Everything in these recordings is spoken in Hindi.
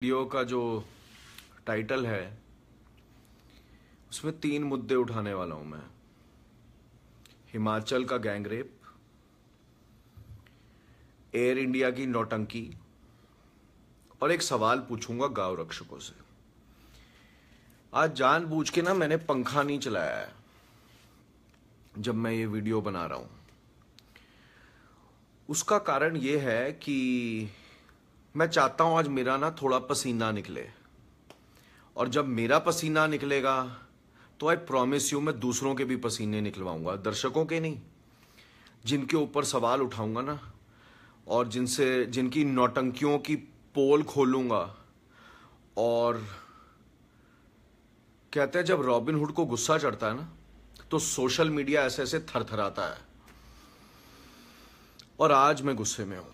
वीडियो का जो टाइटल है उसमें 3 मुद्दे उठाने वाला हूं मैं। हिमाचल का गैंगरेप, एयर इंडिया की नौटंकी और एक सवाल पूछूंगा गांव रक्षकों से। आज जानबूझ के ना मैंने पंखा नहीं चलाया है जब मैं ये वीडियो बना रहा हूं। उसका कारण ये है कि मैं चाहता हूं आज मेरा ना थोड़ा पसीना निकले, और जब मेरा पसीना निकलेगा तो आई प्रॉमिस यू मैं दूसरों के भी पसीने निकलवाऊंगा, दर्शकों के नहीं, जिनके ऊपर सवाल उठाऊंगा ना और जिनकी नौटंकियों की पोल खोलूंगा। और कहते हैं जब रॉबिन हुड को गुस्सा चढ़ता है ना तो सोशल मीडिया ऐसे ऐसे थरथराता है, और आज मैं गुस्से में हूं।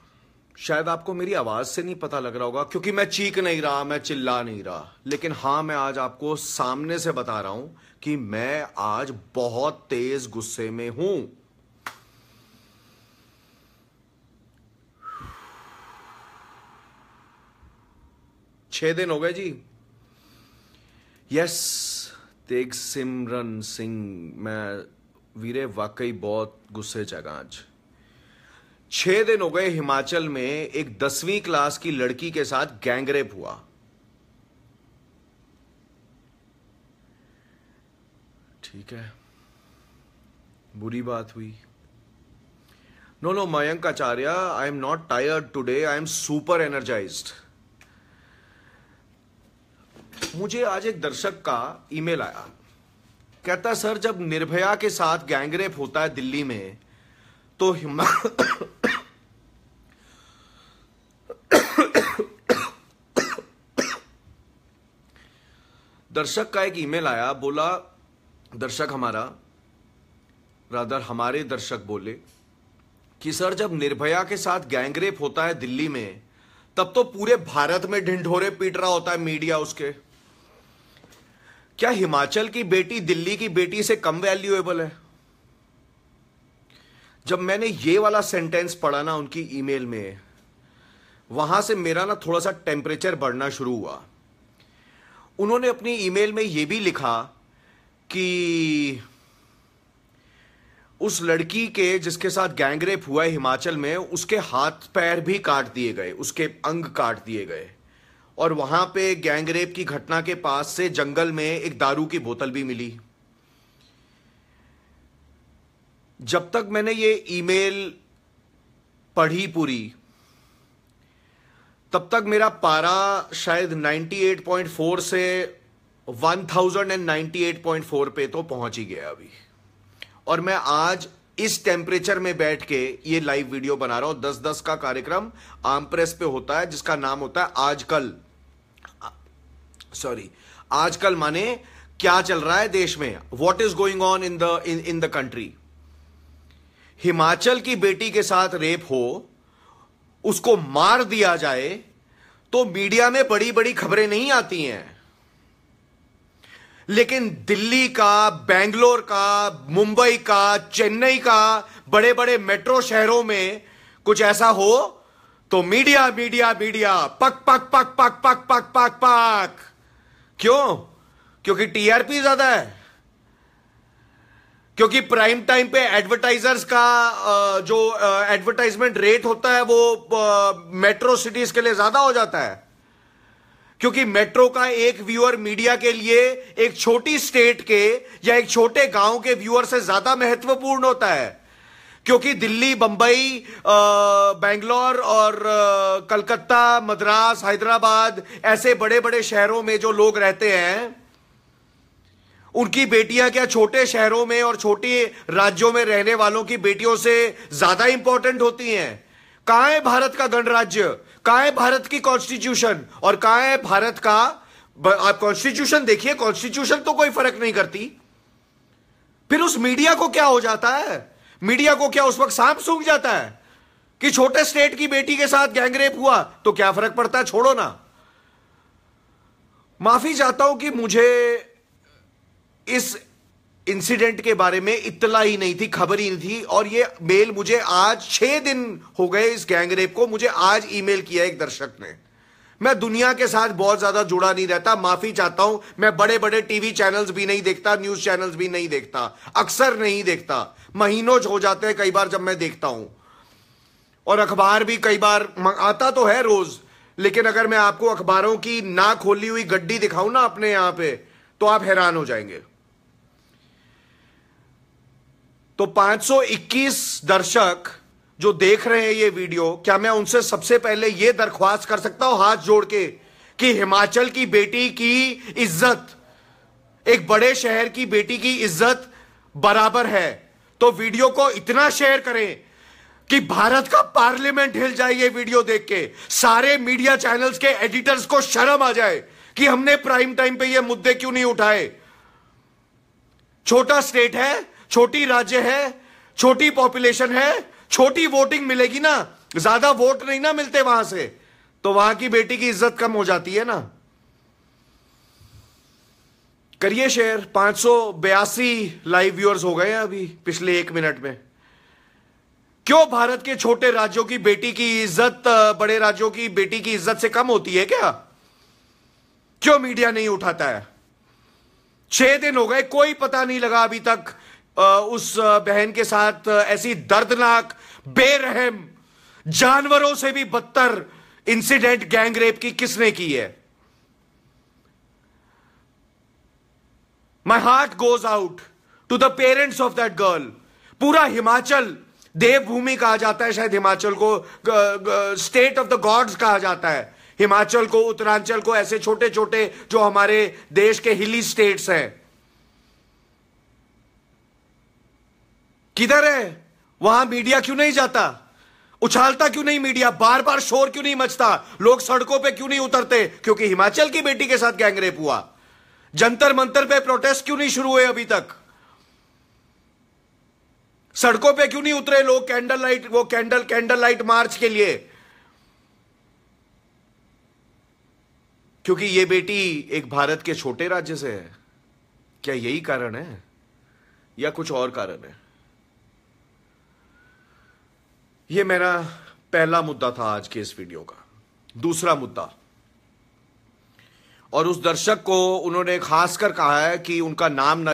शायद आपको मेरी आवाज से नहीं पता लग रहा होगा क्योंकि मैं चीख नहीं रहा, मैं चिल्ला नहीं रहा, लेकिन हां मैं आज आपको सामने से बता रहा हूं कि मैं आज बहुत तेज गुस्से में हूं। छह दिन हो गए जी। यस, तेग सिमरन सिंह, मैं वीरे वाकई बहुत गुस्से च आज। 6 दिन हो गए हिमाचल में एक 10वीं क्लास की लड़की के साथ गैंगरेप हुआ। ठीक है, बुरी बात हुई। No Mayank Acharya, I am not tired today, I am super energised. मुझे आज एक दर्शक का ईमेल आया, कहता सर जब निर्भया के साथ गैंगरेप होता है दिल्ली में तो दर्शक का एक ईमेल आया, बोला दर्शक हमारे दर्शक बोले कि सर जब निर्भया के साथ गैंगरेप होता है दिल्ली में तब तो पूरे भारत में ढिंढोरे पीट रहा होता है मीडिया उसके। क्या हिमाचल की बेटी दिल्ली की बेटी से कम वैल्यूएबल है? जब मैंने ये वाला सेंटेंस पढ़ा ना उनकी ईमेल में, वहां से मेरा ना थोड़ा सा टेम्परेचर बढ़ना शुरू हुआ। उन्होंने अपनी ईमेल में यह भी लिखा कि उस लड़की के जिसके साथ गैंगरेप हुआ है हिमाचल में, उसके हाथ पैर भी काट दिए गए, उसके अंग काट दिए गए, और वहां पे गैंगरेप की घटना के पास से जंगल में एक दारू की बोतल भी मिली। जब तक मैंने ये ईमेल पढ़ी पूरी, तब तक मेरा पारा शायद 98.4 से 1098.4 पे तो पहुंच ही गया अभी। और मैं आज इस टेम्परेचर में बैठ के ये लाइव वीडियो बना रहा हूं। 10-10 का कार्यक्रम आम प्रेस पे होता है जिसका नाम होता है आजकल। आजकल माने क्या चल रहा है देश में, what is going on in the country. Himachal की बेटी के साथ रेप हो, उसको मार दिया जाए तो मीडिया में बड़ी बड़ी खबरें नहीं आती हैं, लेकिन दिल्ली का, बेंगलोर का, मुंबई का, चेन्नई का, बड़े बड़े मेट्रो शहरों में कुछ ऐसा हो तो मीडिया मीडिया मीडिया पक पक पक पक पक पक पक पक। क्यों? क्योंकि टीआरपी ज्यादा है, क्योंकि प्राइम टाइम पे एडवर्टाइजर्स का जो एडवर्टाइजमेंट रेट होता है वो मेट्रो सिटीज के लिए ज्यादा हो जाता है, क्योंकि मेट्रो का एक व्यूअर मीडिया के लिए एक छोटी स्टेट के या एक छोटे गांव के व्यूअर से ज्यादा महत्वपूर्ण होता है, क्योंकि दिल्ली, बंबई, बेंगलोर और कलकत्ता, मद्रास, हैदराबाद ऐसे बड़े बड़े शहरों में जो लोग रहते हैं, उनकी बेटियां क्या छोटे शहरों में और छोटे राज्यों में रहने वालों की बेटियों से ज्यादा इंपॉर्टेंट होती हैं? कहां है भारत का गणराज्य? कहां है भारत की कॉन्स्टिट्यूशन? और कहां है भारत का, आप कॉन्स्टिट्यूशन देखिए, कॉन्स्टिट्यूशन तो कोई फर्क नहीं करती। फिर उस मीडिया को क्या हो जाता है? मीडिया को क्या उस वक्त सांप सूंघ जाता है कि छोटे स्टेट की बेटी के साथ गैंगरेप हुआ तो क्या फर्क पड़ता है, छोड़ो ना। माफी चाहता हूं कि मुझे इस इंसिडेंट के बारे में इत्तला ही नहीं थी, खबर ही नहीं थी, और ये मेल मुझे आज 6 दिन हो गए इस गैंगरेप को, मुझे आज ईमेल किया एक दर्शक ने। मैं दुनिया के साथ बहुत ज्यादा जुड़ा नहीं रहता, माफी चाहता हूं। मैं बड़े बड़े टीवी चैनल्स भी नहीं देखता, न्यूज चैनल्स भी नहीं देखता, अक्सर नहीं देखता, महीनों हो जाते हैं कई बार जब मैं देखता हूं। और अखबार भी कई बार आता तो है रोज, लेकिन अगर मैं आपको अखबारों की ना खोली हुई गड्डी दिखाऊं ना अपने यहां पे, तो आप हैरान हो जाएंगे। तो 521 दर्शक जो देख रहे हैं ये वीडियो, क्या मैं उनसे सबसे पहले ये दरख्वास्त कर सकता हूं हाथ जोड़ के कि हिमाचल की बेटी की इज्जत, एक बड़े शहर की बेटी की इज्जत बराबर है? तो वीडियो को इतना शेयर करें कि भारत का पार्लियामेंट हिल जाए ये वीडियो देख के, सारे मीडिया चैनल्स के एडिटर्स को शर्म आ जाए कि हमने प्राइम टाइम पे ये मुद्दे क्यों नहीं उठाए। छोटा स्टेट है, छोटी राज्य है, छोटी पॉपुलेशन है, छोटी वोटिंग मिलेगी ना, ज्यादा वोट नहीं ना मिलते वहां से, तो वहां की बेटी की इज्जत कम हो जाती है ना। करिए शेयर। 582 लाइव व्यूअर्स हो गए हैं अभी पिछले 1 मिनट में। क्यों भारत के छोटे राज्यों की बेटी की इज्जत बड़े राज्यों की बेटी की इज्जत से कम होती है क्या? क्यों मीडिया नहीं उठाता है? 6 दिन हो गए, कोई पता नहीं लगा अभी तक उस बहन के साथ ऐसी दर्दनाक, बेरहम, जानवरों से भी बदतर इंसिडेंट गैंग रेप की किसने की है। My heart goes out to the parents of that girl. पूरा हिमाचल देवभूमि कहा जाता है, शायद हिमाचल को स्टेट ऑफ द गॉड्स कहा जाता है। हिमाचल को, उत्तरांचल को, ऐसे छोटे छोटे जो हमारे देश के हिली स्टेट्स हैं। किधर है वहां मीडिया? क्यों नहीं जाता? उछालता क्यों नहीं मीडिया? बार बार शोर क्यों नहीं मचता? लोग सड़कों पे क्यों नहीं उतरते? क्योंकि हिमाचल की बेटी के साथ गैंगरेप हुआ। जंतर मंतर पे प्रोटेस्ट क्यों नहीं शुरू हुए अभी तक? सड़कों पे क्यों नहीं उतरे लोग कैंडल लाइट मार्च के लिए? क्योंकि ये बेटी एक भारत के छोटे राज्य से है। क्या यही कारण है या कुछ और कारण है? ये मेरा पहला मुद्दा था आज के इस वीडियो का। दूसरा मुद्दा, और उस दर्शक को उन्होंने खासकर कहा है कि उनका नाम न